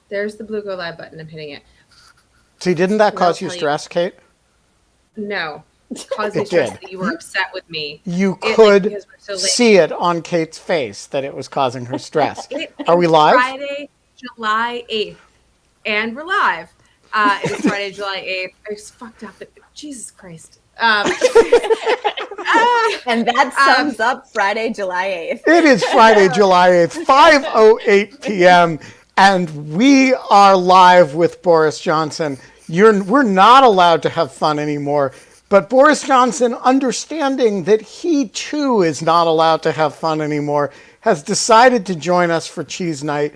There's the blue go live button. I'm hitting it. See, didn't that And I'll cause you tell you. stress, Kate? No, it caused me It stress did. that you were upset with me. You It like could because we're so late. see it on Kate's face that it was causing her stress. It Are we is live? Friday, July 8th, and we're live. It is Friday, July 8th. I just fucked up. Jesus Christ. And that sums up Friday, July 8th. It is Friday, July 8th, 5:08 p.m., and we are live with Boris Johnson. We're not allowed to have fun anymore, but Boris Johnson, understanding that he too is not allowed to have fun anymore, has decided to join us for Cheese Night.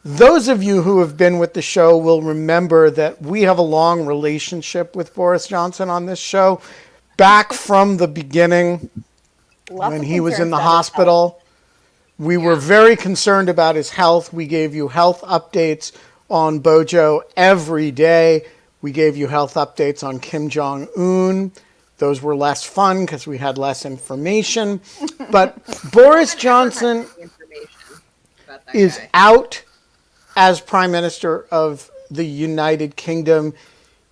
Those of you who have been with the show will remember that we have a long relationship with Boris Johnson on this show. Back from the beginning, when he was in the hospital, we were very concerned about his health. We gave you health updates on Bojo every day. We gave you health updates on Kim Jong-un. Those were less fun because we had less information. But Boris Johnson is out as Prime Minister of the United Kingdom.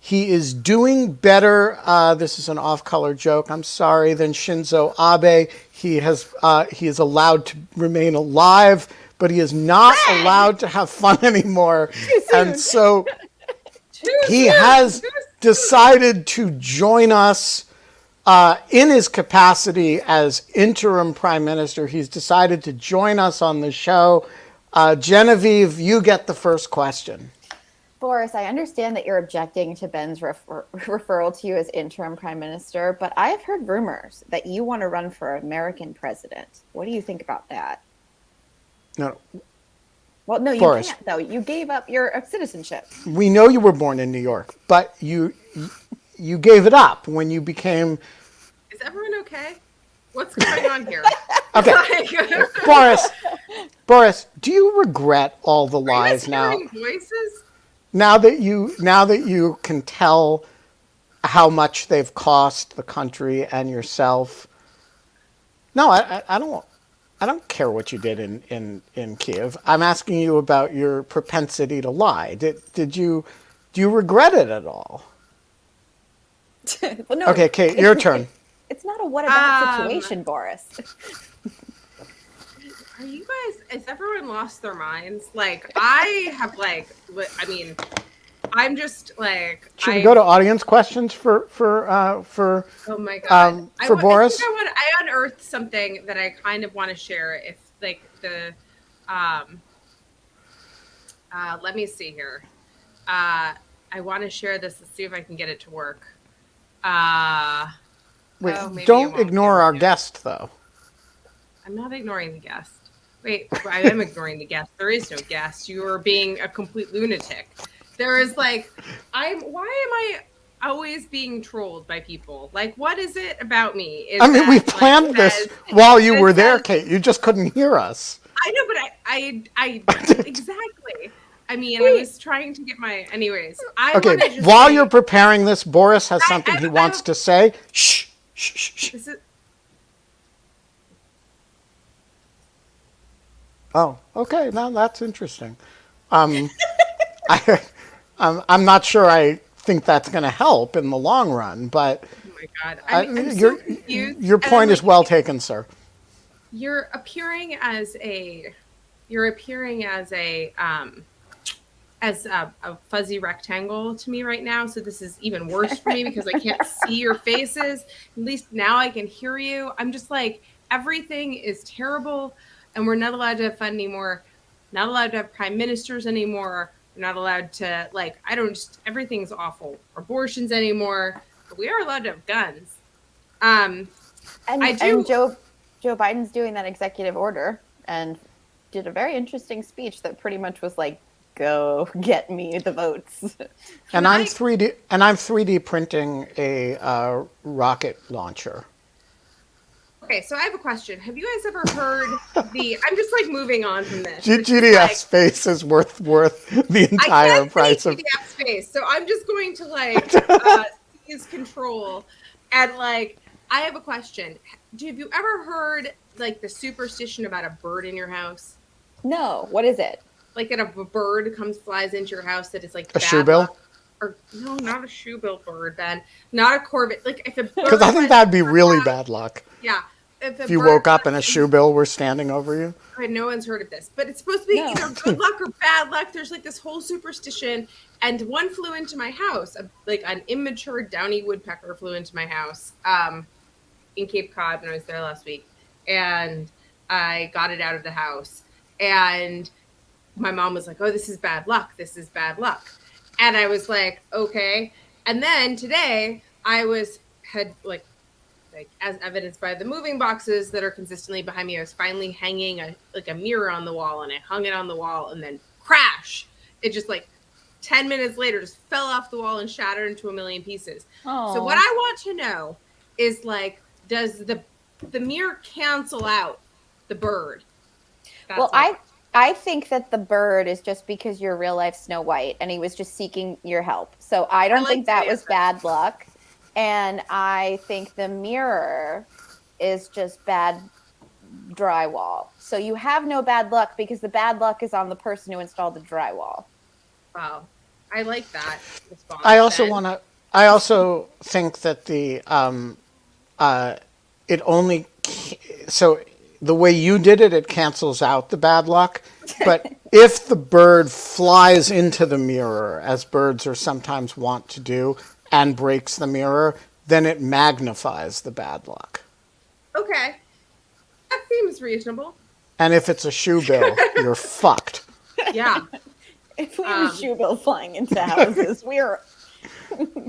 He is doing better, this is an off-color joke, I'm sorry, than Shinzo Abe. He is allowed to remain alive, but he is not allowed to have fun anymore. And so he has decided to join us in his capacity as interim Prime Minister. He's decided to join us on the show. Genevieve, you get the first question. Boris, I understand that you're objecting to Ben's referral to you as interim prime minister, but I have heard rumors that you want to run for American president. What do you think about that? No. Well, no, you Boris, can't, though. You gave up your citizenship. We know you were born in New York, but you gave it up when you became... Is everyone okay? What's going on here? Okay. Boris, do you regret all the lies now? Voices? Now that you can tell how much they've cost the country and yourself. No, I don't care what you did in Kiev. I'm asking you about your propensity to lie. Do you regret it at all? Well, no, okay, Kate, your turn. It's not a what about situation, Boris. Are you guys, has everyone lost their minds? Like, I have, I mean, I'm just, like... Should we go to audience questions for oh, my God. For Boris? I unearthed something that I kind of want to share if, like, let me see here. I want to share this. Let's see if I can get it to work. Wait, don't ignore our guest, though. I'm not ignoring the guest. Wait, I am ignoring the guest. There is no guest. You are being a complete lunatic. There is why am I always being trolled by people? Like, what is it about me? We planned this while you were there, Kate. You just couldn't hear us. I know, but I exactly. I mean, I was trying to get my, anyways. Okay, while you're preparing this, Boris has something he wants to say. Shh, shh, shh, shh. Oh, okay. Now that's interesting. I'm not sure I think that's going to help in the long run, but oh my God, I'm so confused. Your point is well taken, sir. You're appearing as a fuzzy rectangle to me right now. So this is even worse for me because I can't see your faces. At least now I can hear you. I'm just like, everything is terrible. And we're not allowed to have fun anymore. Not allowed to have prime ministers anymore. We're not allowed to, everything's awful. Abortions anymore. But we are allowed to have guns. And Joe Biden's doing that executive order and did a very interesting speech that pretty much was like, go get me the votes. I'm 3D printing a rocket launcher. Okay, so I have a question. Have you guys ever heard I'm just moving on from this. GDF space is worth the entire price of GDF space. So I'm just going to seize control and I have a question. Have you ever heard the superstition about a bird in your house? No. What is it? like if a bird flies into your house that is like a shoebill? Or no, not a shoebill bird, Ben. Not a corvid. Like if a bird. Because I think that'd be really bad luck. Yeah. If you woke up and a shoebill were standing over you. No one's heard of this, but it's supposed to be either good luck or bad luck. There's like this whole superstition, and one flew into my house. Like an immature downy woodpecker flew into my house in Cape Cod when I was there last week, and I got it out of the house. And my mom was like, "Oh, this is bad luck. This is bad luck." And I was like, "Okay." And then today I had as evidenced by the moving boxes that are consistently behind me, I was finally hanging a mirror on the wall, and I hung it on the wall, and then crash! It just 10 minutes later just fell off the wall and shattered into a million pieces. Aww. So what I want to know is does the mirror cancel out the bird? Well, I think that the bird is just because you're real life Snow White and he was just seeking your help. So I don't think that was bad luck. And I think the mirror is just bad drywall. So you have no bad luck because the bad luck is on the person who installed the drywall. Wow. I like that response. I also think that so the way you did it cancels out the bad luck. But if the bird flies into the mirror, as birds are sometimes wont to do, and breaks the mirror, then it magnifies the bad luck. Okay. That seems reasonable. And if it's a shoebill, you're fucked. Yeah. If we have a shoebill flying into houses,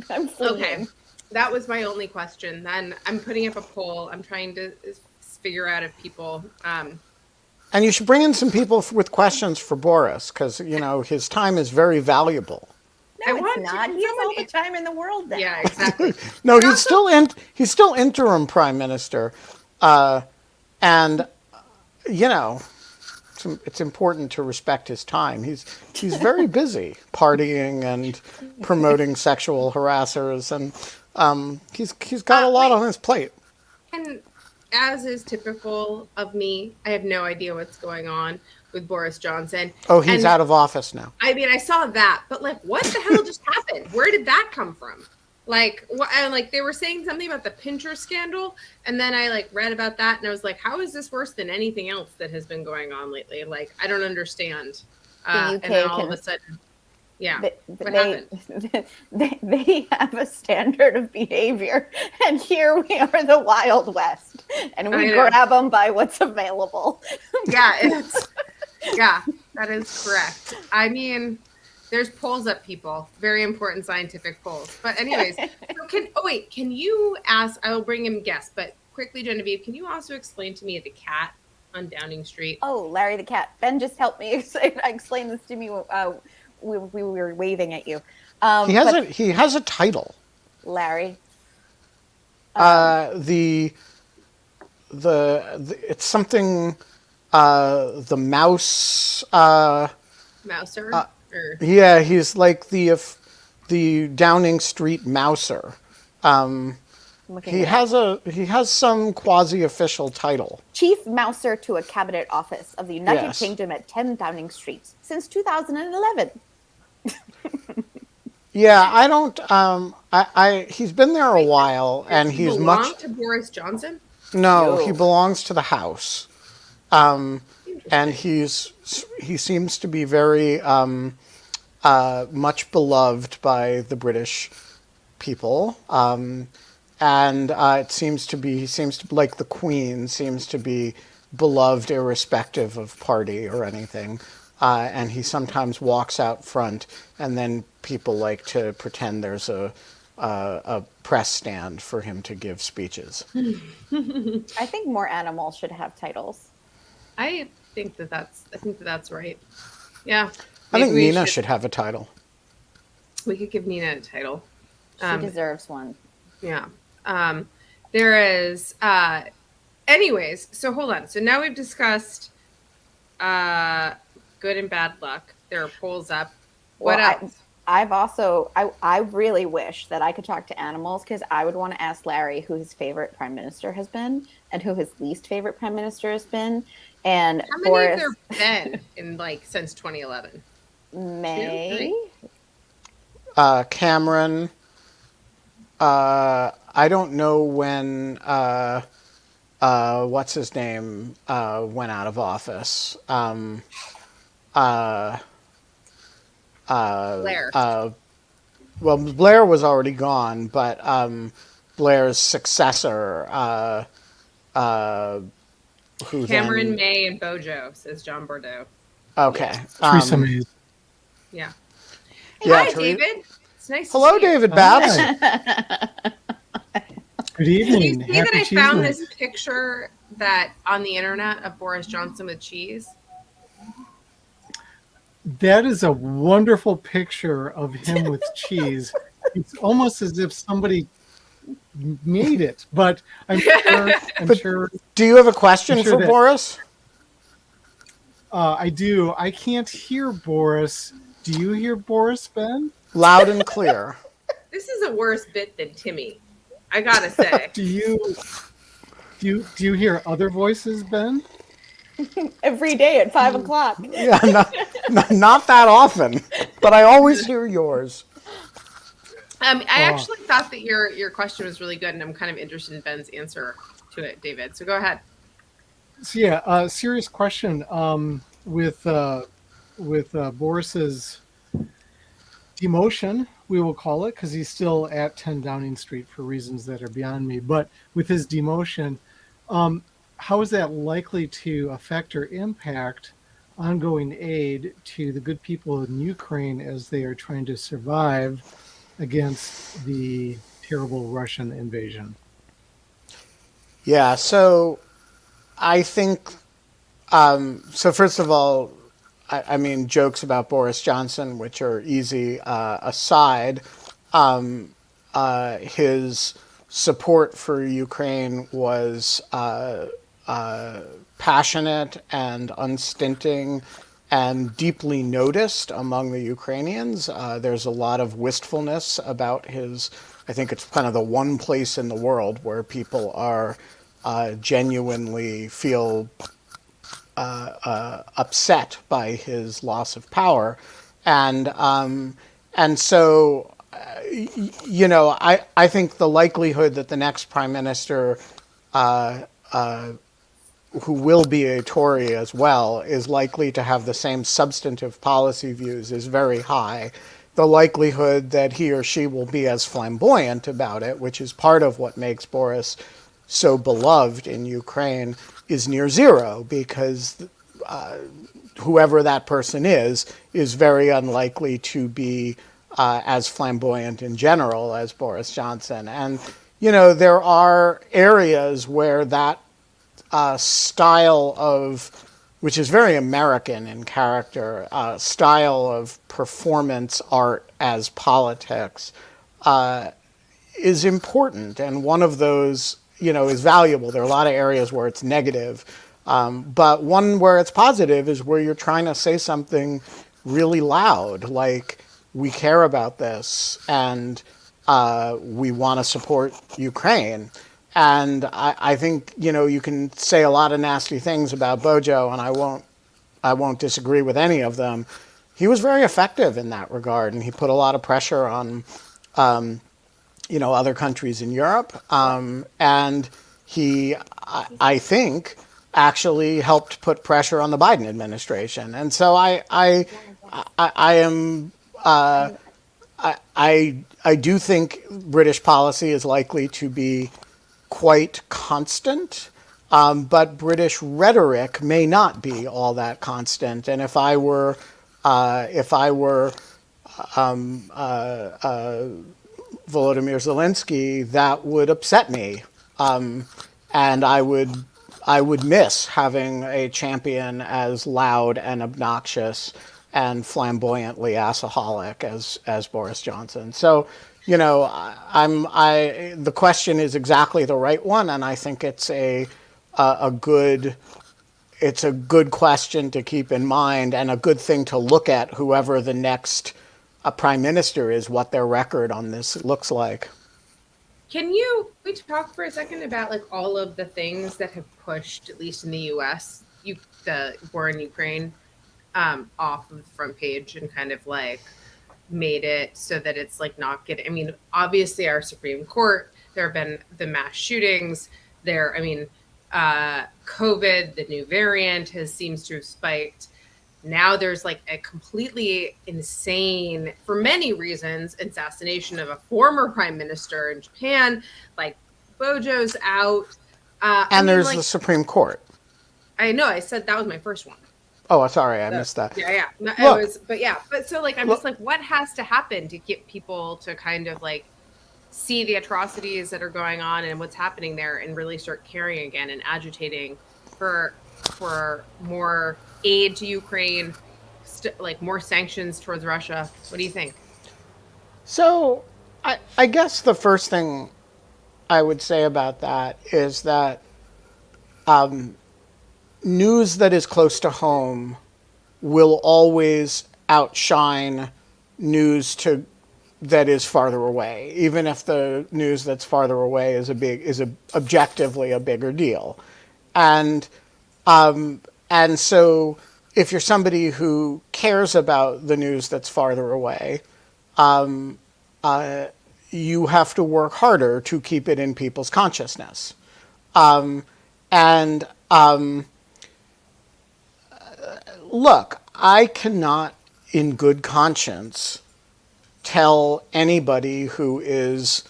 I'm fleeing. Okay. That was my only question. Then I'm putting up a poll. I'm trying to figure out if people... And you should bring in some people with questions for Boris, because, his time is very valuable. No, it's not. He has all the time in the world now. Yeah, exactly. No, he's still interim prime minister, and it's important to respect his time. He's very busy partying and promoting sexual harassers, and he's got a lot on his plate. And as is typical of me, I have no idea what's going on with Boris Johnson. Oh, he's out of office now. I mean, I saw that, but what the hell just happened? Where did that come from? They were saying something about the Pinterest scandal, and then I read about that, and I was like, how is this worse than anything else that has been going on lately? I don't understand. And then all of a sudden, yeah, they have a standard of behavior, and here we are, the Wild West, and we grab them by what's available. Yeah, yeah, that is correct. I mean, there's polls up, people. Very important scientific polls. But anyways, can you ask, I will bring in guests, but quickly, Genevieve, can you also explain to me the cat on Downing Street? Oh, Larry the cat. Ben just helped me explain this to me. We were waving at you. He has a title. Larry. It's something... the mouse. Mouser. Yeah, he's like the Downing Street Mouser. He has some quasi-official title. Chief Mouser to a cabinet office of the United Kingdom at 10 Downing Street since 2011. Yeah, I don't. He's been there a while, and he's much to Boris Johnson. No, he belongs to the House. And he seems to be very much beloved by the British people. And it seems to be like the Queen seems to be beloved irrespective of party or anything. And he sometimes walks out front, and then people like to pretend there's a press stand for him to give speeches. I think more animals should have titles. I think that's right. Yeah. I think Nina should have a title. We could give Nina a title. She deserves one. Yeah. There is. Anyways, so hold on. So now we've discussed good and bad luck. There are polls up. What else? I really wish that I could talk to animals, because I would want to ask Larry who his favorite prime minister has been and who his least favorite prime minister has been. And How many have there been in since 2011? May. Cameron. I don't know when. What's his name? Went out of office. Blair. Well, Blair was already gone, but Blair's successor, who Cameron, then... May, and Bojo, says John Bordeaux. Okay. Teresa May. Yeah. Yeah, Hi, David. It's nice Hello, to see David you. Babs. Good Did you evening. see Happy that I Cheese found Night. this picture that on the internet of Boris Johnson with cheese? That is a wonderful picture of him with cheese. It's almost as if somebody made it, but I'm sure. Do you have a question for Boris? I do. I can't hear Boris. Do you hear Boris, Ben? Loud and clear. This is a worse bit than Timmy, I gotta say. Do you hear other voices, Ben? Every day at 5 o'clock. Yeah, not that often, but I always hear yours. I actually thought that your question was really good, and I'm kind of interested in Ben's answer to it, David. So go ahead. So yeah, serious question. With Boris's demotion, we will call it, because he's still at 10 Downing Street for reasons that are beyond me. But with his demotion, how is that likely to affect or impact ongoing aid to the good people in Ukraine as they are trying to survive against the terrible Russian invasion? Yeah, so I think, so first of all, I mean, jokes about Boris Johnson, which are easy aside, his support for Ukraine was passionate and unstinting and deeply noticed among the Ukrainians. There's a lot of wistfulness about his. I think it's kind of the one place in the world where people are genuinely feel upset by his loss of power, and so I think the likelihood that the next prime minister, who will be a Tory as well, is likely to have the same substantive policy views is very high. The likelihood that he or she will be as flamboyant about it, which is part of what makes Boris so beloved in Ukraine, is near zero, because whoever that person is very unlikely to be as flamboyant in general as Boris Johnson. And, there are areas where that style of, which is very American in character, style of performance art as politics is important. And one of those, is valuable. There are a lot of areas where it's negative. But one where it's positive is where you're trying to say something really loud, like, we care about this and we want to support Ukraine. And I think, you can say a lot of nasty things about Bojo, and I won't disagree with any of them. He was very effective in that regard, and he put a lot of pressure on, other countries in Europe. And he, I think, actually helped put pressure on the Biden administration. And so I do think British policy is likely to be quite constant, but British rhetoric may not be all that constant. And if I were Volodymyr Zelensky, that would upset me, and I would miss having a champion as loud and obnoxious and flamboyantly assaholic as Boris Johnson. So, the question is exactly the right one, and I think it's a good question to keep in mind, and a good thing to look at whoever the next prime minister is, what their record on this looks like. We talk for a second about all of the things that have pushed, at least in the U.S., the war in Ukraine off of the front page and kind of like made it so that it's like not getting. I mean, obviously, our Supreme Court. There have been the mass shootings. COVID, the new variant seems to have spiked. Now there's like a completely insane, for many reasons, assassination of a former prime minister in Japan. Like Bojo's out, and there's the Supreme Court. I know. I said that was my first one. Oh, sorry, I missed that. Yeah. But so like I'm just like, what has to happen to get people to kind of like see the atrocities that are going on and what's happening there and really start caring again and agitating for more aid to Ukraine, like more sanctions towards Russia? What do you think? So I guess the first thing I would say about that is that news that is close to home will always outshine news that is farther away, even if the news that's farther away is objectively a bigger deal. And so if you're somebody who cares about the news that's farther away, you have to work harder to keep it in people's consciousness. Look, I cannot in good conscience tell anybody who is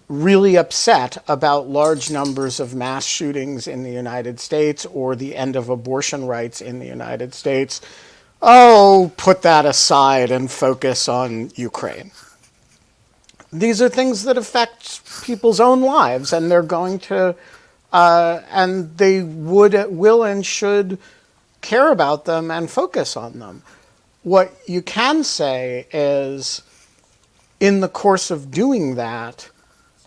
really upset about large numbers of mass shootings in the United States or the end of abortion rights in the United States, oh, put that aside and focus on Ukraine. These are things that affect people's own lives, and they're going to, and they will and should care about them and focus on them. What you can say is, in the course of doing that,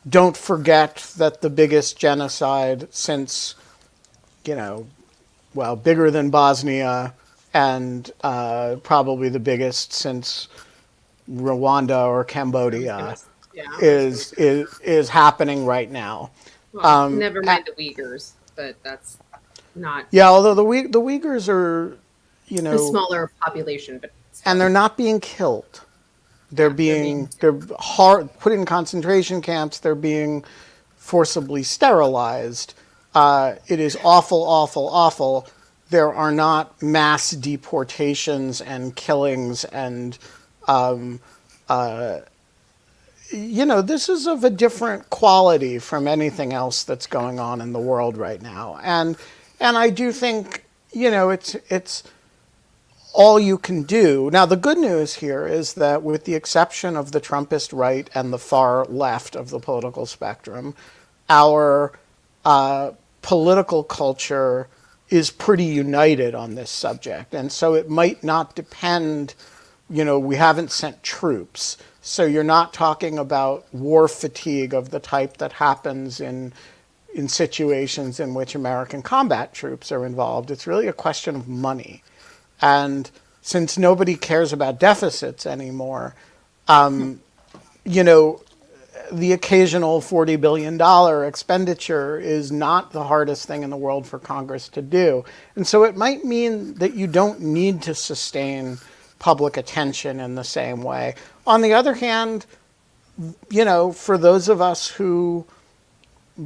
don't forget that the biggest genocide since, bigger than Bosnia and probably the biggest since Rwanda or Cambodia is happening right now. Well, never mind the Uyghurs, but that's not. Yeah, although the Uyghurs are, a smaller population, but still. And they're not being killed. They're put in concentration camps. They're being forcibly sterilized. It is awful, awful, awful. There are not mass deportations and killings, and this is of a different quality from anything else that's going on in the world right now. And I do think it's all you can do. Now, the good news here is that with the exception of the Trumpist right and the far left of the political spectrum, our political culture is pretty united on this subject. And so it might not depend, we haven't sent troops. So you're not talking about war fatigue of the type that happens in situations in which American combat troops are involved. It's really a question of money. And since nobody cares about deficits anymore, the occasional $40 billion expenditure is not the hardest thing in the world for Congress to do. And so it might mean that you don't need to sustain public attention in the same way. On the other hand, for those of us who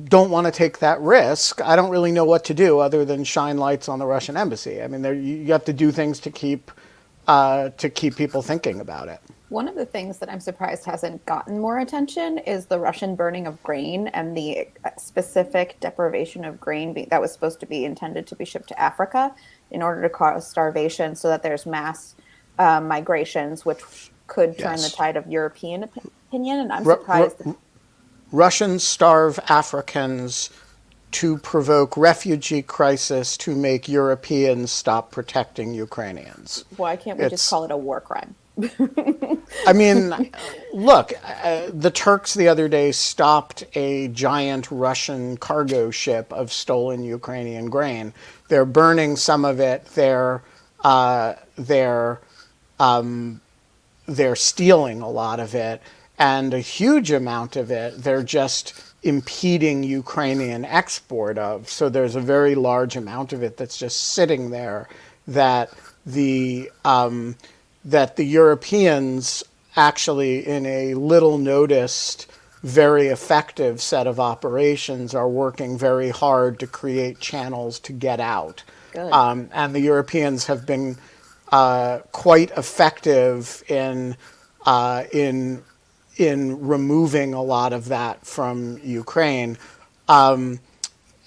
don't want to take that risk, I don't really know what to do other than shine lights on the Russian embassy. I mean, you have to do things to keep people thinking about it. One of the things that I'm surprised hasn't gotten more attention is the Russian burning of grain and the specific deprivation of grain that was supposed to be intended to be shipped to Africa in order to cause starvation, so that there's mass migrations, which could turn the tide of European opinion. And I'm surprised. Russians starve Africans to provoke refugee crisis to make Europeans stop protecting Ukrainians. Why can't we just call it a war crime? I mean, look, the Turks the other day stopped a giant Russian cargo ship of stolen Ukrainian grain. They're burning some of it. They're stealing a lot of it. And a huge amount of it, they're just impeding Ukrainian export of. So there's a very large amount of it that's just sitting there that the Europeans actually, in a little noticed, very effective set of operations, are working very hard to create channels to get out. Good. And the Europeans have been quite effective in removing a lot of that from Ukraine. And,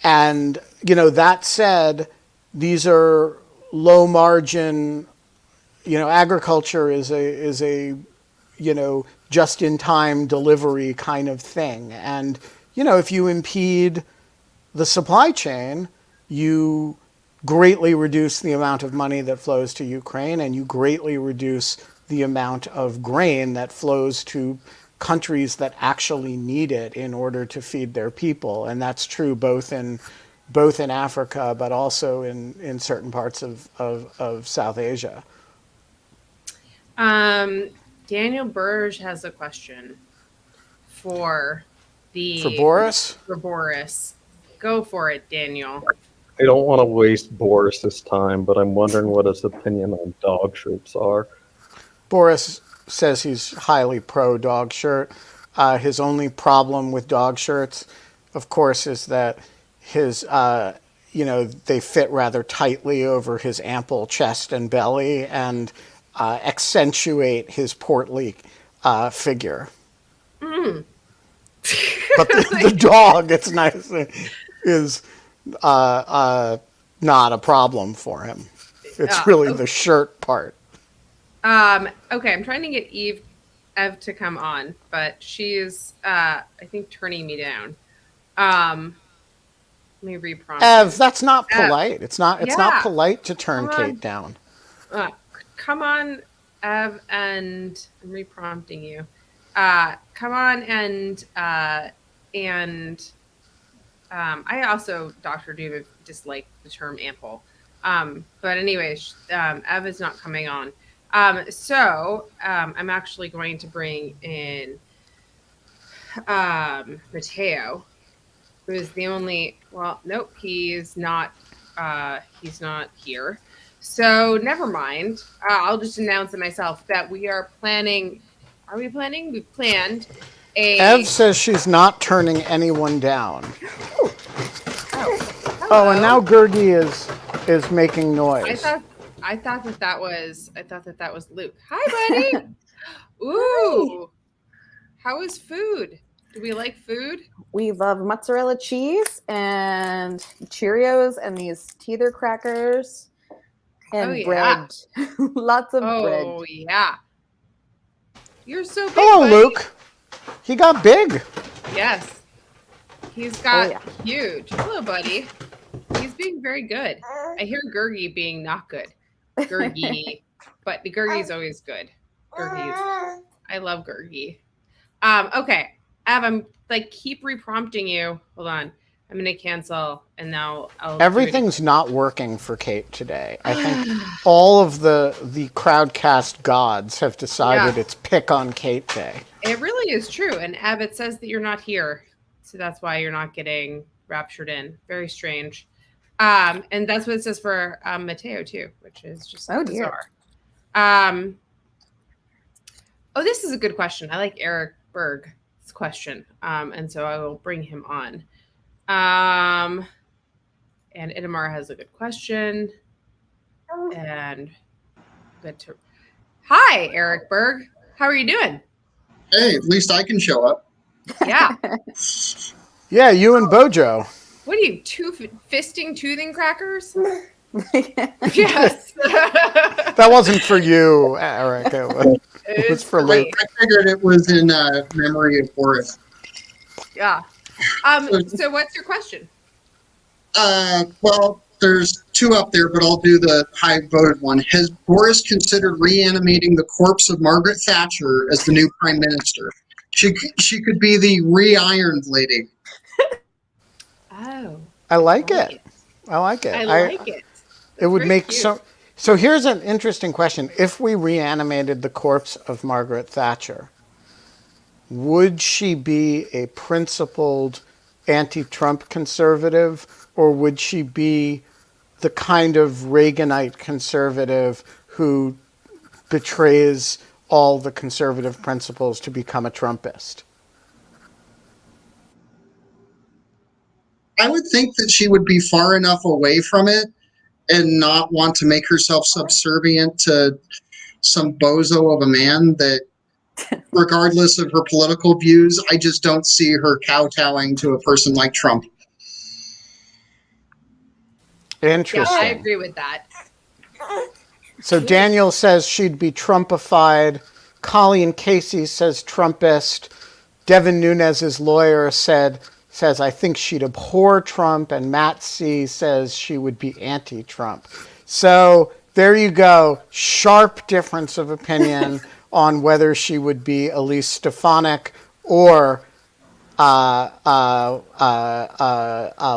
that said, these are low margin, agriculture is a just in time delivery kind of thing. And, if you impede the supply chain, you greatly reduce the amount of money that flows to Ukraine, and you greatly reduce the amount of grain that flows to countries that actually need it in order to feed their people. And that's true both in Africa, but also in certain parts of South Asia. Daniel Burge has a question for Boris. For Boris, go for it, Daniel. I don't want to waste Boris's time, but I'm wondering what his opinion on dog shirts are. Boris says he's highly pro dog shirt. His only problem with dog shirts, of course, is that his, they fit rather tightly over his ample chest and belly and accentuate his portly figure. Mm. But the dog, it's nice, is not a problem for him. It's really the shirt part. Okay, I'm trying to get Ev to come on, but she's I think turning me down. Let me reprompt. Ev, that's not polite. It's not polite to turn Kate down. Come on, Ev, and I'm reprompting you. Come on and I also, Dr. Doom, dislike the term ample. But anyways, Ev is not coming on. So I'm actually going to bring in Mateo, who is the only, nope, he's not here. So never mind. I'll just announce it myself that we are planning. Are we planning? We've planned a. Ev says she's not turning anyone down. Oh, and now Gergie is making noise. I thought that was Luke. Hi, buddy. Ooh. How is food? Do we like food? We love mozzarella cheese and Cheerios and these teether crackers and bread. Lots of bread. Oh, yeah. You're so big. Hello, buddy. Luke. He got big. Yes. He's got huge. Hello, buddy. He's being very good. I hear Gergie being not good. Gergie. But Gergie's always good. I love Gergie. Okay. Ev, I'm keep reprompting you. Hold on. I'm going to cancel and now Everything's not working for Kate today. I think all of the Crowdcast gods have decided it's pick on Kate day. It really is true. And Ev, it says that you're not here. So that's why you're not getting raptured in. Very strange. And that's what it says for Mateo too, which is just bizarre. This is a good question. I like Eric Berg's question. And so I will bring him on. And Itamar has a good question. And good to. Hi, Eric Berg. How are you doing? Hey, at least I can show up. Yeah. Yeah, you and Bojo. What are you, fisting toothing crackers? Yes. That wasn't for you, Eric. It was for Luke. I figured it was in memory of Boris. Yeah. So what's your question? Well, there's two up there, but I'll do the high voted one. Has Boris considered reanimating the corpse of Margaret Thatcher as the new prime minister? She could be the re-ironed lady. Oh. I like it. I like it. I like it. It would make cute. So here's an interesting question. If we reanimated the corpse of Margaret Thatcher, would she be a principled anti-Trump conservative, or would she be the kind of Reaganite conservative who betrays all the conservative principles to become a Trumpist? I would think that she would be far enough away from it and not want to make herself subservient to some bozo of a man that, regardless of her political views, I just don't see her kowtowing to a person like Trump. Interesting. Yeah, I agree with that. So Daniel says she'd be Trumpified. Colleen Casey says Trumpist. Devin Nunes's lawyer says I think she'd abhor Trump, and Matt C says she would be anti-Trump. So there you go. Sharp difference of opinion on whether she would be Elise Stefanik or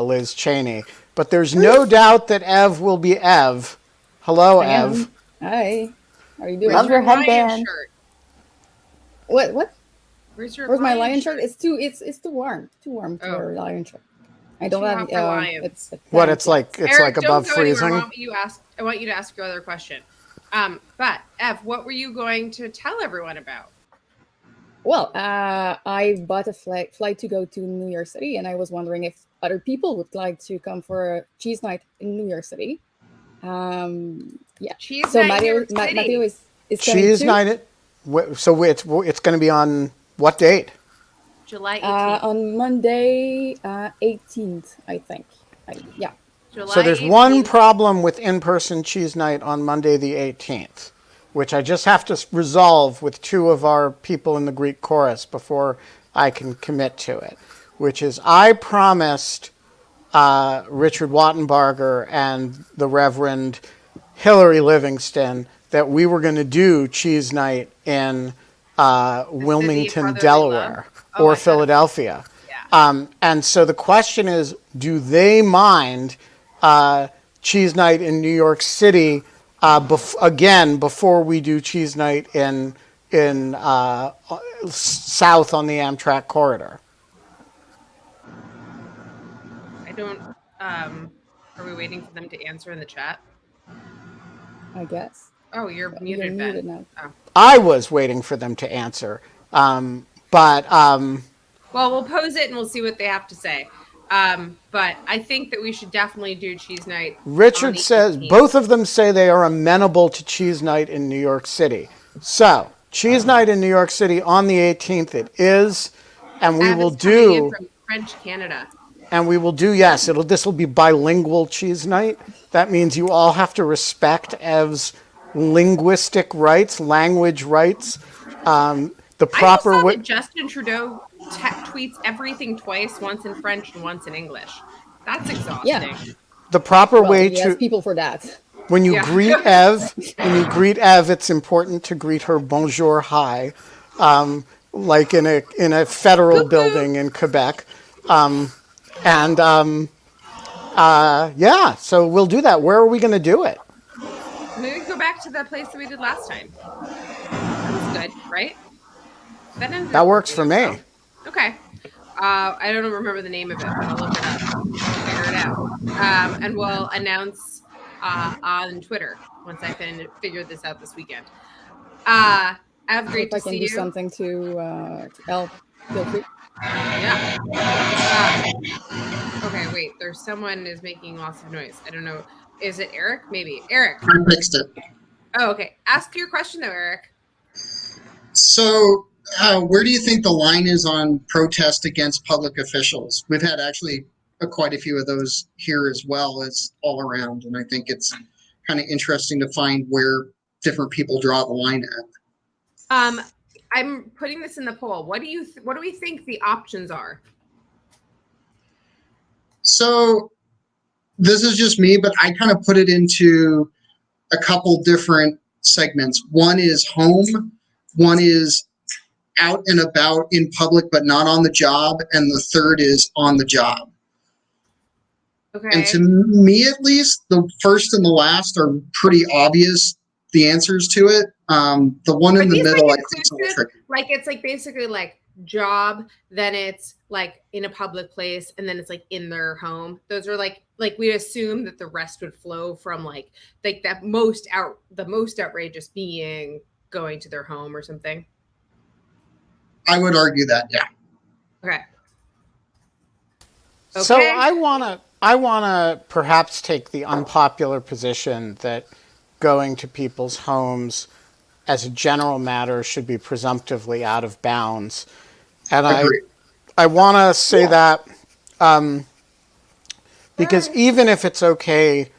Liz Cheney. But there's no doubt that Ev will be Ev. Hello, Ev. Hi. How are you doing? Love your Lion headband. shirt? What? Where's your Where's my lion lion shirt? It's too warm. Too warm Oh. for a lion shirt. I don't Too have hot for lions. it's What, it's like Eric, above don't go anywhere. freezing? I want you to ask your other question. But Ev, what were you going to tell everyone about? Well, I bought a flight to go to New York City, and I was wondering if other people would like to come for a cheese night in New York City. Yeah. Cheese So night in New York Matteo City. is coming Cheese too. night. So it's going to be on what date? July 18th. On Monday, 18th, I think. Yeah. July So there's 18th. one problem with in-person cheese night on Monday the 18th, which I just have to resolve with two of our people in the Greek chorus before I can commit to it, which is I promised Richard Wattenbarger and the Reverend Hillary Livingston that we were going to do cheese night in Wilmington, brotherly Delaware, love. Oh, I or thought- Philadelphia. Yeah. And so the question is, do they mind cheese night in New York City again before we do cheese night in south on the Amtrak corridor? I don't. Are we waiting for them to answer in the chat? I guess. Oh, you're You're muted, Ben. muted now. Oh. I was waiting for them to answer, but Well, we'll pose it and we'll see what they have to say. But I think that we should definitely do cheese night. on Richard the says 18th. both of them say they are amenable to cheese night in New York City. So cheese night in New York City on the 18th it is, and we Ev will is coming in do. from French Canada. And we will do, yes, this will be bilingual cheese night. That means you all have to respect Ev's linguistic rights, language rights. The proper I just saw way. that Justin Trudeau tweets everything twice, once in French and once in English. That's exhausting. Yeah. The proper Well, way he has to people for that. when you Yeah. greet Ev, it's important to greet her bonjour, hi, like in a federal building in Quebec. Yeah, so we'll do that. Where are we going to do it? Maybe go back to the place that we did last time. That was good, right? That works for me. Okay. I don't remember the name of it, but I'll look it up. We'll figure it out. And we'll announce on Twitter once I figure this out this weekend. I've great If I to can see do you. something to help, feel free. Yeah. Okay, wait. There's someone is making lots of noise. I don't know. Is it Eric? Maybe. Eric. I fixed it. Oh, okay. Ask your question though, Eric. So, where do you think the line is on protest against public officials? We've had actually quite a few of those here as well as all around, and I think it's kind of interesting to find where different people draw the line at. I'm putting this in the poll. What do we think the options are? So, this is just me, but I kind of put it into a couple different segments. One is home, one is out and about in public but not on the job, and the third is on the job. Okay. And to me, at least, the first and the last are pretty obvious. the answers to it. The one in the middle, I think, is a little tricky. Like it's like basically like job, then it's like in a public place, and then it's like in their home. Those are like we assume that the rest would flow from like that the most outrageous being going to their home or something. I would argue that, yeah. Okay. So I wanna perhaps take the unpopular position that going to people's homes as a general matter should be presumptively out of bounds. And I want to say that because even if it's okay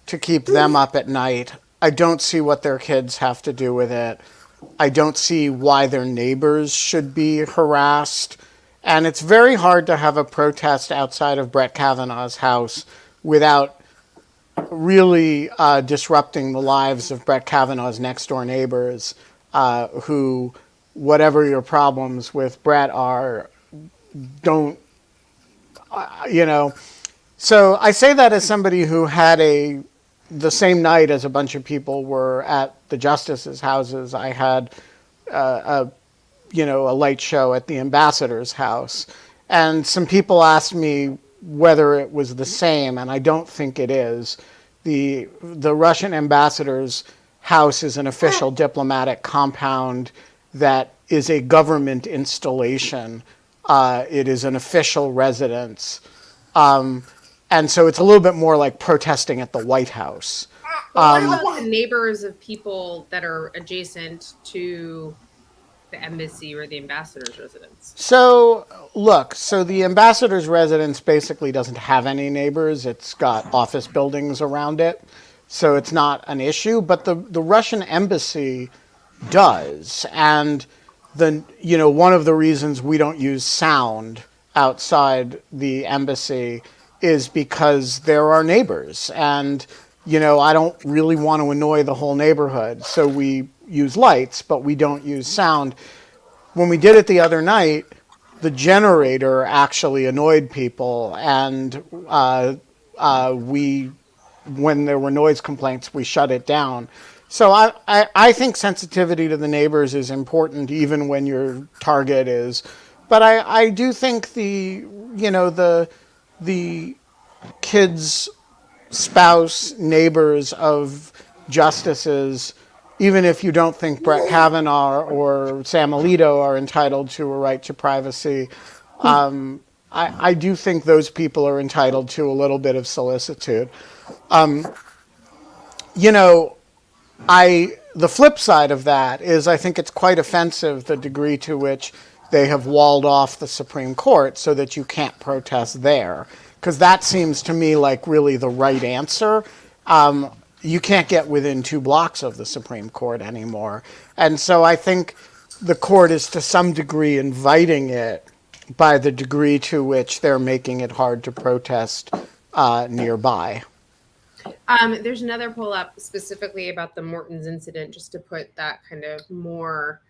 to keep them up at night, I don't see what their kids have to do with it. I don't see why their neighbors should be harassed. And it's very hard to have a protest outside of Brett Kavanaugh's house without really disrupting the lives of Brett Kavanaugh's next door neighbors, who, whatever your problems with Brett are, don't, So I say that as somebody who had the same night as a bunch of people were at the justices' houses, I had a late show at the ambassador's house. And some people asked me whether it was the same, and I don't think it is. The Russian ambassador's house is an official diplomatic compound that is a government installation. It is an official residence. And so it's a little bit more like protesting at the White House. What about the neighbors of people that are adjacent to the embassy or the ambassador's residence? So the ambassador's residence basically doesn't have any neighbors. It's got office buildings around it. So it's not an issue, but the Russian embassy does. And one of the reasons we don't use sound outside the embassy is because there are neighbors. And, I don't really want to annoy the whole neighborhood. So we use lights, but we don't use sound. When we did it the other night, the generator actually annoyed people, and when there were noise complaints, we shut it down. So I think sensitivity to the neighbors is important, even when your target is. But I do think the kids' spouse, neighbors of justices, even if you don't think Brett Kavanaugh or Sam Alito are entitled to a right to privacy, I do think those people are entitled to a little bit of solicitude. The flip side of that is I think it's quite offensive the degree to which they have walled off the Supreme Court so that you can't protest there. Because that seems to me like really the right answer. You can't get within 2 blocks of the Supreme Court anymore. And so I think the court is to some degree inviting it by the degree to which they're making it hard to protest nearby. There's another pull up specifically about the Morton's incident, just to put that kind of more.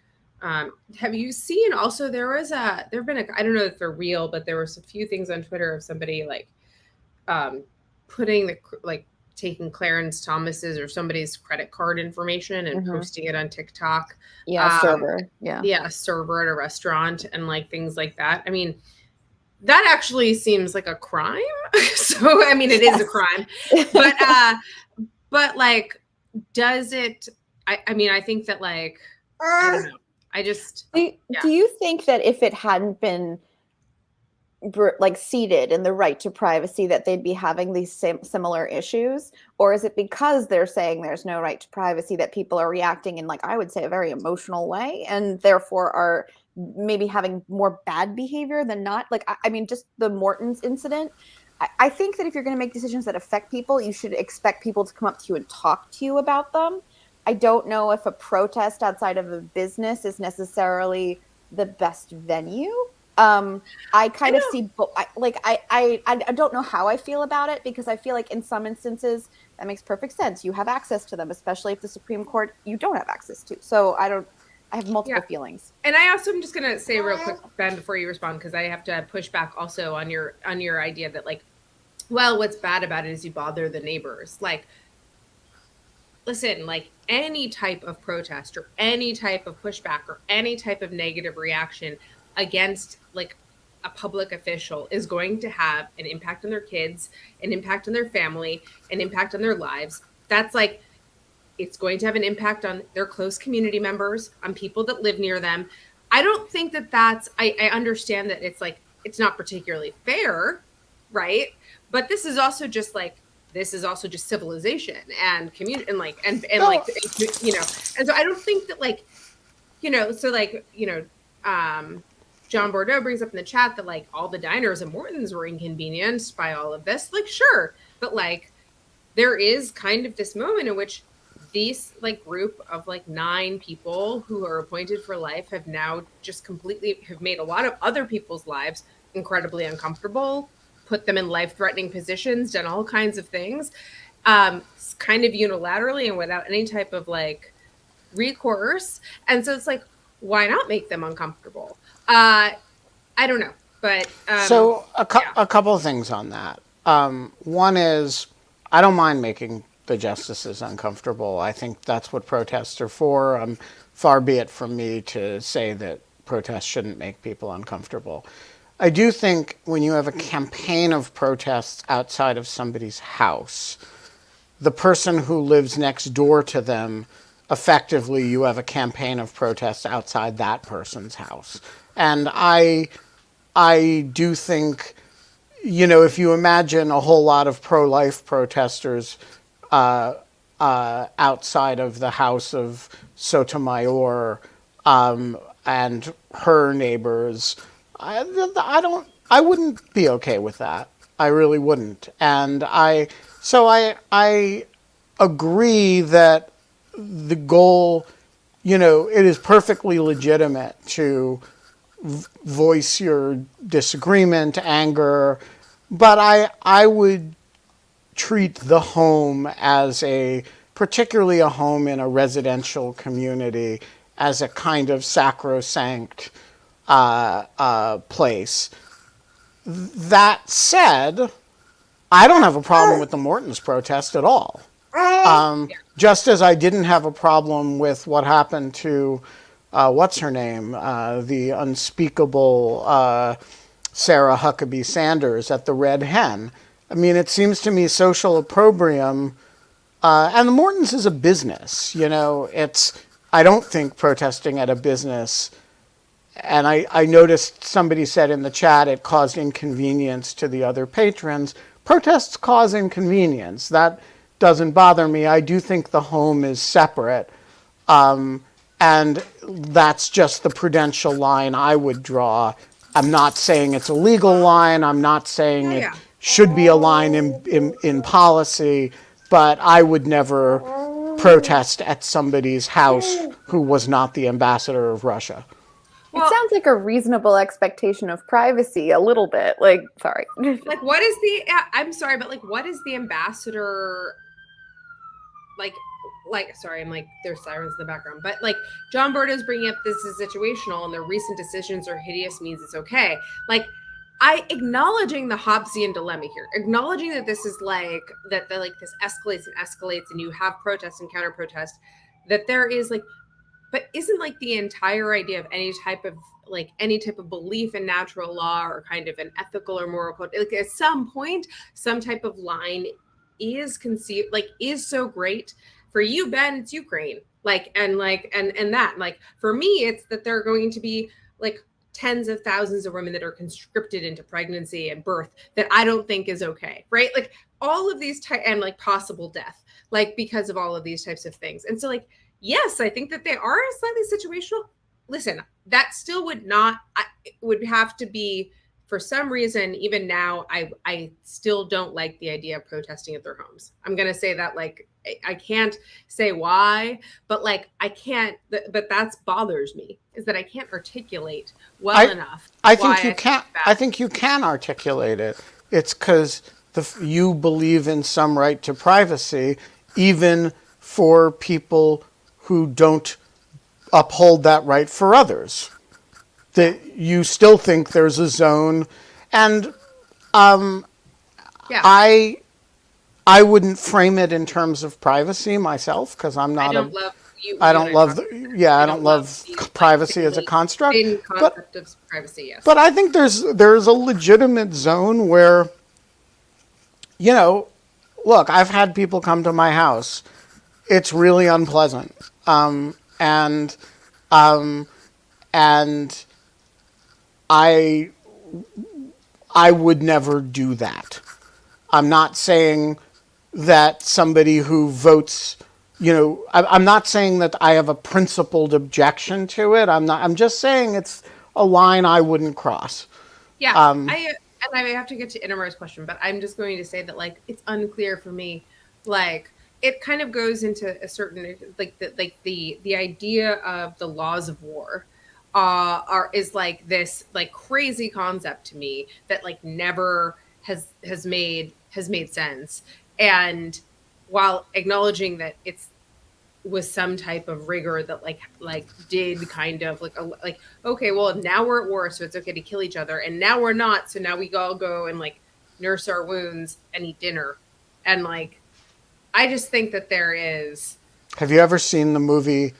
Have you seen also there have been I don't know if they're real, but there was a few things on Twitter of somebody putting taking Clarence Thomas's or somebody's credit card information and posting it on TikTok. Yeah, server. Yeah, server at a restaurant and things like that. I mean, that actually seems like a crime. So, I mean, it is a crime. But does it? I mean, I think that I don't know. Do you think that if it hadn't been seated in the right to privacy that they'd be having these similar issues? Or is it because they're saying there's no right to privacy that people are reacting in I would say a very emotional way and therefore are maybe having more bad behavior than not? I mean, just the Morton's incident. I think that if you're going to make decisions that affect people, you should expect people to come up to you and talk to you about them. I don't know if a protest outside of a business is necessarily the best venue. I kind of see, I don't know how I feel about it, because I feel like in some instances that makes perfect sense. You have access to them, especially if the Supreme Court you don't have access to. So I have multiple feelings. And I also am just going to say real quick, Ben, before you respond, because I have to push back also on your idea that what's bad about it is you bother the neighbors. listen, like any type of protest or any type of pushback or any type of negative reaction against like a public official is going to have an impact on their kids, an impact on their family, an impact on their lives. That's like, it's going to have an impact on their close community members, on people that live near them. I don't think that I understand that it's like, it's not particularly fair, right? But this is also just civilization and community and like, and like, you know, and so I don't think that like, you know, so like, you know, John Bordeaux brings up in the chat that like all the diners and Morton's were inconvenienced by all of this. Like, sure. But like, there is kind of this moment in which these like group of like 9 people who are appointed for life have now just completely have made a lot of other people's lives incredibly uncomfortable, put them in life-threatening positions, done all kinds of things, kind of unilaterally and without any type of like recourse. And so it's like, why not make them uncomfortable? I don't know, but so a couple of things on that. One is, I don't mind making the justices uncomfortable. I think that's what protests are for. Far be it from me to say that protests shouldn't make people uncomfortable. I do think when you have a campaign of protests outside of somebody's house, the person who lives next door to them, effectively you have a campaign of protests outside that person's house. And I do think, you know, if you imagine a whole lot of pro-life protesters outside of the house of Sotomayor and her neighbors, I wouldn't be okay with that. I really wouldn't. And I agree that the goal, you know, it is perfectly legitimate to voice your disagreement, anger, but I would treat the home as particularly a home in a residential community, as a kind of sacrosanct place. That said, I don't have a problem with the Morton's protest at all. Just as I didn't have a problem with what happened to, what's her name, the unspeakable Sarah Huckabee Sanders at the Red Hen. I mean, it seems to me social opprobrium, and the Morton's is a business, you know, I don't think protesting at a business, and I noticed somebody said in the chat it caused inconvenience to the other patrons. Protests cause inconvenience. That doesn't bother me. I do think the home is separate. And that's just the prudential line I would draw. I'm not saying it's a legal line. I'm not saying it should be a line in policy, but I would never protest at somebody's house who was not the ambassador of Russia. Well, it sounds like a reasonable expectation of privacy, a little bit. Like, sorry. Like, what is the? I'm sorry, but like, what is the ambassador? Like, sorry, I'm like, there's sirens in the background, but like, John Bordeaux's bringing up this is situational, and their recent decisions are hideous means it's okay. Like, acknowledging the Hobbesian dilemma here, acknowledging that this is like that like this escalates, and you have protest and counter protest. That there is like. But isn't like the entire idea of any type of belief in natural law or kind of an ethical or moral code, like at some point, some type of line is conceived, like is so great. For you, Ben, it's Ukraine. And that, like for me, it's that there are going to be like tens of thousands of women that are conscripted into pregnancy and birth that I don't think is okay, right? Like all of these and like possible death, like because of all of these types of things. And so like, yes, I think that they are slightly situational. Listen, that still would have to be, for some reason, even now, I still don't like the idea of protesting at their homes. I'm going to say that, like, I can't say why, but like, I can't, but that bothers me, is that I can't articulate enough. I think you can. I think you can articulate it. It's because you believe in some right to privacy, even for people who don't uphold that right for others. That you still think there's a zone, and I I wouldn't frame it in terms of privacy myself because I'm not I don't love you. I you don't and love talked- I don't love the, privacy as a thin construct. But concept of privacy. Yes. but I think there's a legitimate zone where, look, I've had people come to my house. It's really unpleasant, and and I I would never do that. I'm not saying that somebody who votes, I'm not saying that I have a principled objection to it. I'm just saying it's a line I wouldn't cross. Yeah, I have to get to Inamar's question, but I'm just going to say that it's unclear for me. It kind of goes into a certain the idea of the laws of war is this crazy concept to me that never has made sense. And while acknowledging that it's was some type of rigor that did kind of okay, well, now we're at war, so it's okay to kill each other, and now we're not, so now we all go and nurse our wounds and eat dinner. And I just think that there is. Have you ever seen the movie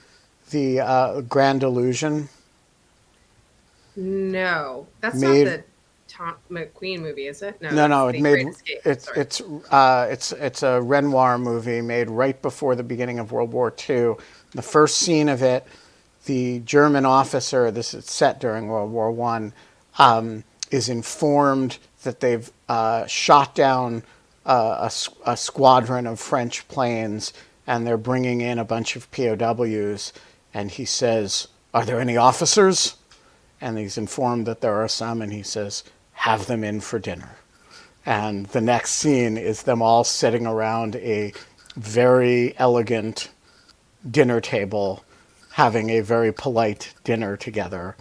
The Grand Illusion? No, that's not the Tom McQueen movie, is it? No. Escape. It's a Renoir movie made right before the beginning of World War II. The first scene of it, the German officer, this is set during World War I, is informed that they've shot down a squadron of French planes, and they're bringing in a bunch of POWs. And he says, "Are there any officers?" And he's informed that there are some, and he says, "Have them in for dinner." And the next scene is them all sitting around a very elegant dinner table, having a very polite dinner together.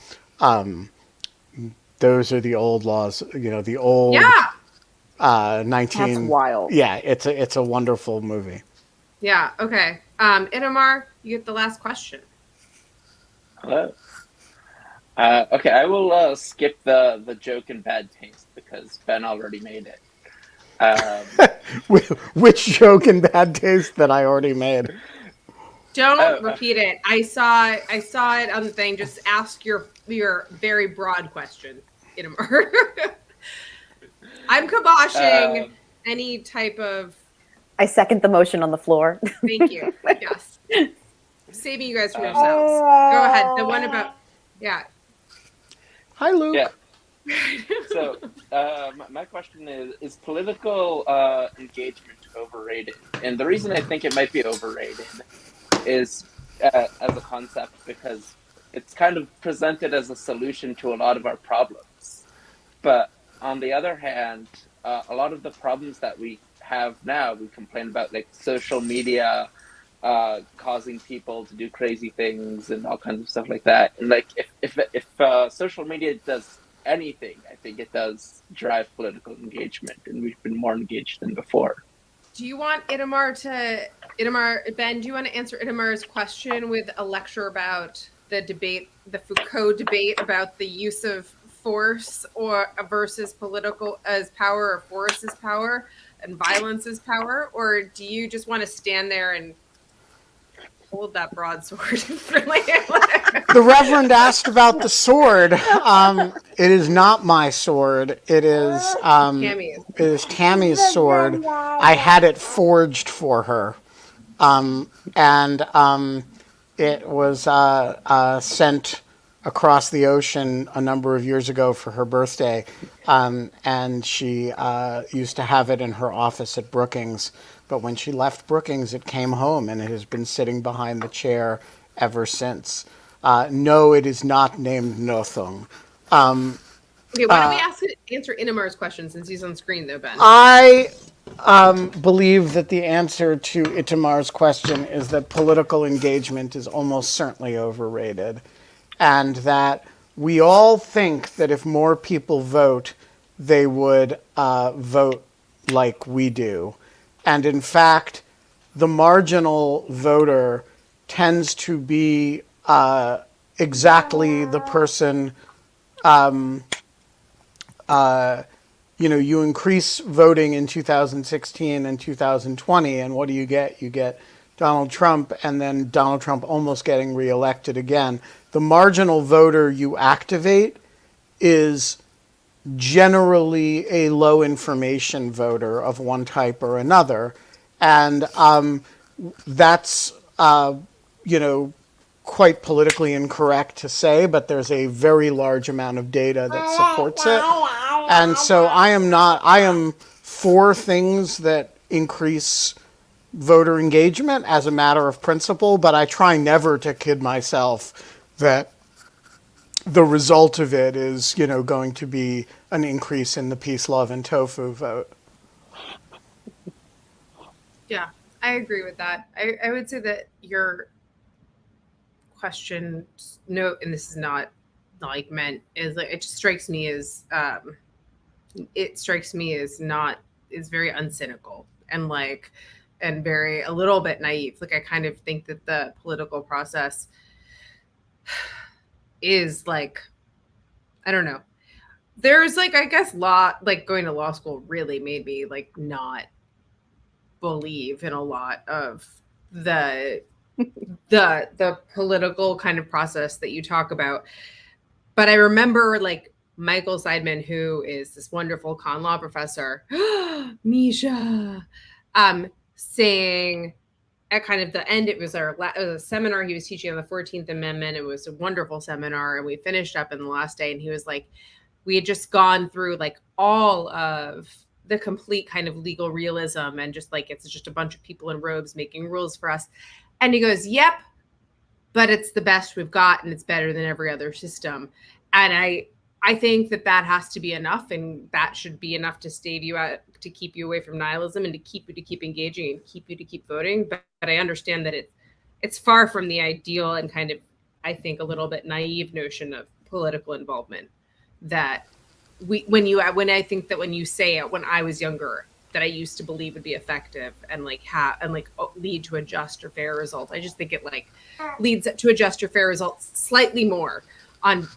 Those are the old laws, the old 19. That's wild. Yeah, it's a wonderful movie. Yeah. Okay. Inamar, you get the last question. Hello. Okay, I will skip the joke in bad taste because Ben already made it. Which joke in bad taste that I already made? Don't repeat it. I saw it on the thing. Just ask your very broad question, Inamar. I'm kiboshing any type of. I second the motion on the floor. Thank you. Yes. Saving you guys from yourselves. Go ahead. The one about. Yeah. Hi, Luke. Yeah. So, my question is political engagement overrated? And the reason I think it might be overrated is as a concept because it's kind of presented as a solution to a lot of our problems. But on the other hand, a lot of the problems that we have now, we complain about social media causing people to do crazy things and all kinds of stuff like that. And if social media does anything, I think it does drive political engagement, and we've been more engaged than before. Do you want Ben, do you want to answer Itamar's question with a lecture about the Foucault debate about the use of force versus political as power, or force as power and violence as power? Or do you just want to stand there and hold that broadsword? The Reverend asked about the sword. It is not my sword. It is Tammy's sword. I had it forged for her, and it was sent across the ocean a number of years ago for her birthday, and she used to have it in her office at Brookings. But when she left Brookings, it came home, and it has been sitting behind the chair ever since. No, it is not named Nothung. Okay, why don't we answer Inamar's question since he's on screen, though, Ben? I believe that the answer to Itamar's question is that political engagement is almost certainly overrated, and that we all think that if more people vote, they would vote like we do. And in fact, the marginal voter tends to be exactly the person, you increase voting in 2016 and 2020, and what do you get? You get Donald Trump, and then Donald Trump almost getting reelected again. The marginal voter you activate is generally a low information voter of one type or another. And that's, quite politically incorrect to say, but there's a very large amount of data that supports it. And so I am for things that increase voter engagement as a matter of principle, but I try never to kid myself that the result of it is, going to be an increase in the peace, love, and tofu vote. Yeah, I agree with that. I would say that your question note, and this is not like meant, is like, it just strikes me as is very uncynical and very a little bit naive. Like, I kind of think that the political process is like, I don't know. There's I guess going to law school really made me not believe in a lot of the political kind of process that you talk about. But I remember Michael Seidman, who is this wonderful con law professor, Misha, saying at kind of the end, it was a seminar he was teaching on the 14th Amendment. It was a wonderful seminar, and we finished up in the last day, and he was like, we had just gone through all of the complete kind of legal realism, and just it's just a bunch of people in robes making rules for us. And he goes, yep, but it's the best we've got, and it's better than every other system. And I think that has to be enough, and that should be enough to stave you out, to keep you away from nihilism, and to keep you to keep engaging and keep you to keep voting. But I understand that it's far from the ideal and kind of, I think, a little bit naive notion of political involvement that when you say it, when I was younger, that I used to believe would be effective and lead to a just or fair result. I just think it leads to a just or fair result slightly more on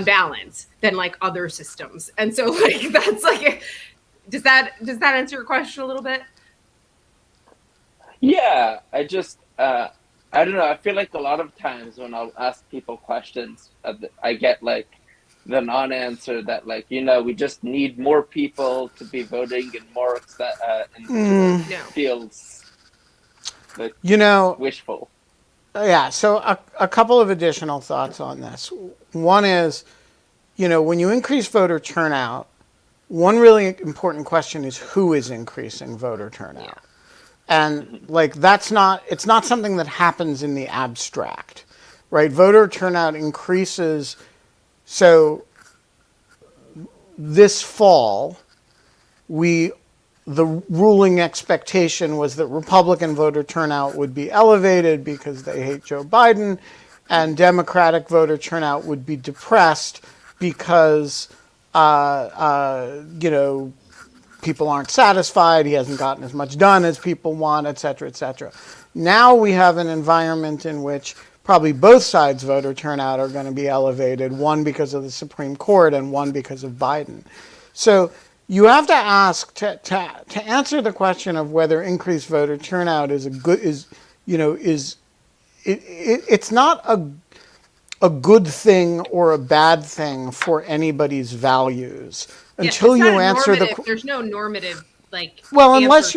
balance than other systems. And so that's does that answer your question a little bit? Yeah, I just I don't know. I feel like a lot of times when I'll ask people questions, I get the non-answer that we just need more people to be voting and more feels wishful. Yeah, so a couple of additional thoughts on this. One is, when you increase voter turnout, one really important question is who is increasing voter turnout. Yeah. And it's not something that happens in the abstract, right? Voter turnout increases. So this fall, the ruling expectation was that Republican voter turnout would be elevated because they hate Joe Biden, and Democratic voter turnout would be depressed because, people aren't satisfied. He hasn't gotten as much done as people want, et cetera, et cetera. Now we have an environment in which probably both sides' voter turnout are going to be elevated, one because of the Supreme Court and one because of Biden. So you have to ask, to answer the question of whether increased voter turnout it's not a good thing or a bad thing for anybody's values until you answer there's no normative unless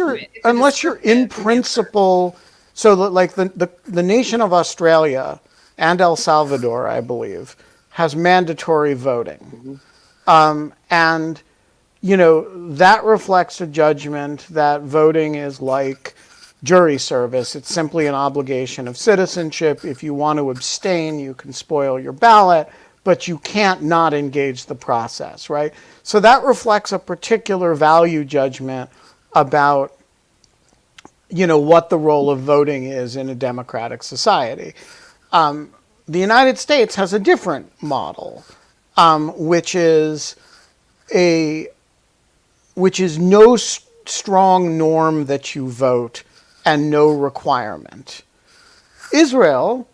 you're in principle. So the nation of Australia and El Salvador, I believe, has mandatory voting. And that reflects a judgment that voting is like jury service. It's simply an obligation of citizenship. If you want to abstain, you can spoil your ballot, but you can't not engage the process, right? So that reflects a particular value judgment about what the role of voting is in a democratic society. The United States has a different model, which is no strong norm that you vote and no requirement. Israel,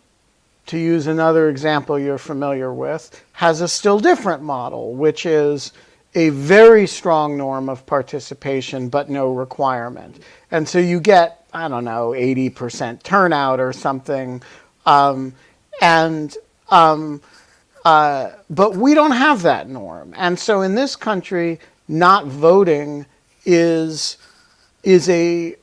to use another example you're familiar with, has a still different model, which is a very strong norm of participation, but no requirement. And so you get, I don't know, 80% turnout or something. But we don't have that norm. And so in this country, not voting is an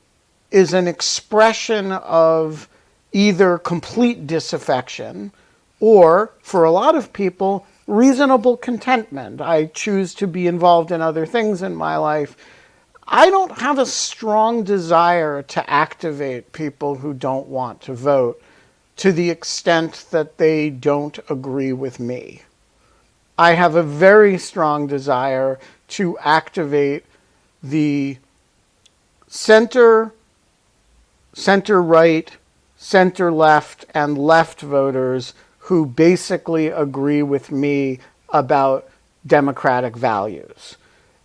expression of either complete disaffection or, for a lot of people, reasonable contentment. I choose to be involved in other things in my life. I don't have a strong desire to activate people who don't want to vote to the extent that they don't agree with me. I have a very strong desire to activate the center, center-right, center-left, and left voters who basically agree with me about democratic values.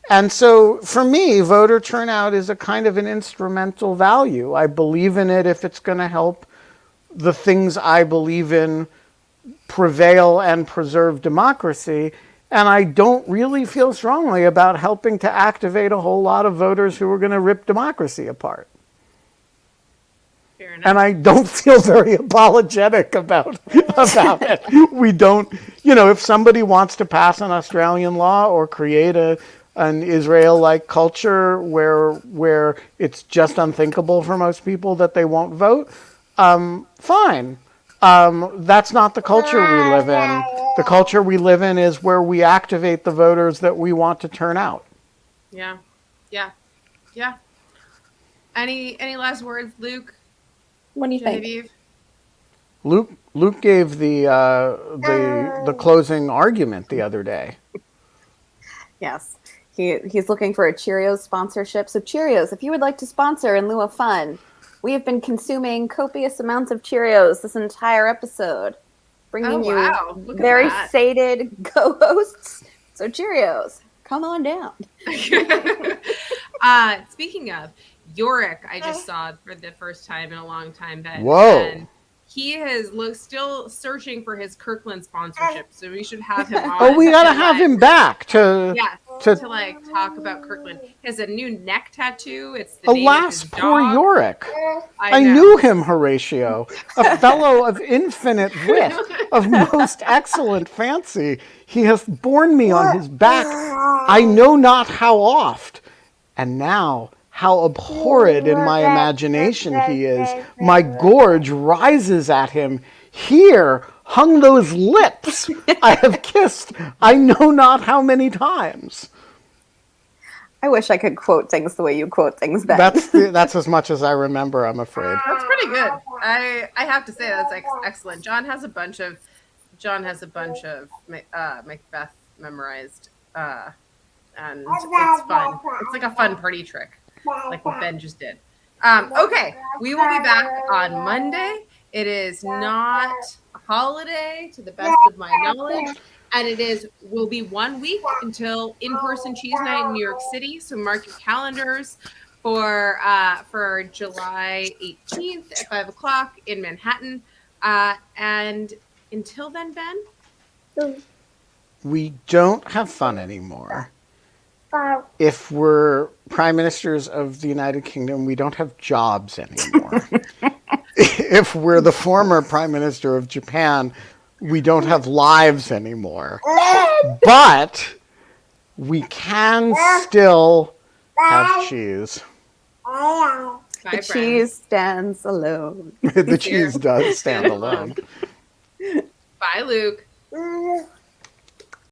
And so for me, voter turnout is a kind of an instrumental value. I believe in it if it's going to help the things I believe in prevail and preserve democracy. And I don't really feel strongly about helping to activate a whole lot of voters who are going to rip democracy apart. And I don't feel very apologetic about it. We don't, if somebody wants to pass an Australian law or create an Israel-like culture where it's just unthinkable for most people that they won't vote, fine. That's not the culture we live in. The culture we live in is where we activate the voters that we want to turn out. Yeah. Any last words, Luke? What do you Genevieve? think? Luke gave the closing argument the other day. Yes. He's looking for a Cheerios sponsorship. So Cheerios, if you would like to sponsor in lieu of fun, we have been consuming copious amounts of Cheerios this entire episode, bringing you very sated co-hosts. So Cheerios, come on down. Speaking of, Yorick, I just saw for the first time in a long time. Ben. Whoa. And he is still searching for his Kirkland sponsorship, so we should have him on. Oh, we gotta have him back to talk about Kirkland. He has a new neck tattoo. It's the name of his poor dog. Yorick. I know. knew him, Horatio, a fellow of infinite wit, of most excellent fancy. He hath borne me on his back, I know not how oft, and now how abhorred in my imagination he is. My gorge rises at him. Here hung those lips I have kissed I know not how many times. I wish I could quote things the way you quote things, Ben. That's as much as I remember, I'm afraid. That's pretty good. I have to say that's excellent. John has a bunch of Macbeth memorized, and it's fun. It's like a fun party trick, like what Ben just did. Okay, we will be back on Monday. It is not a holiday, to the best of my knowledge. And will be 1 week until in-person cheese night in New York City. So mark your calendars for July 18th at 5 o'clock in Manhattan. And until then, Ben? We don't have fun anymore. If we're prime ministers of the United Kingdom, we don't have jobs anymore. If we're the former prime minister of Japan, we don't have lives anymore. But we can still have cheese. The cheese stands alone. The cheese does stand alone. Bye, Luke.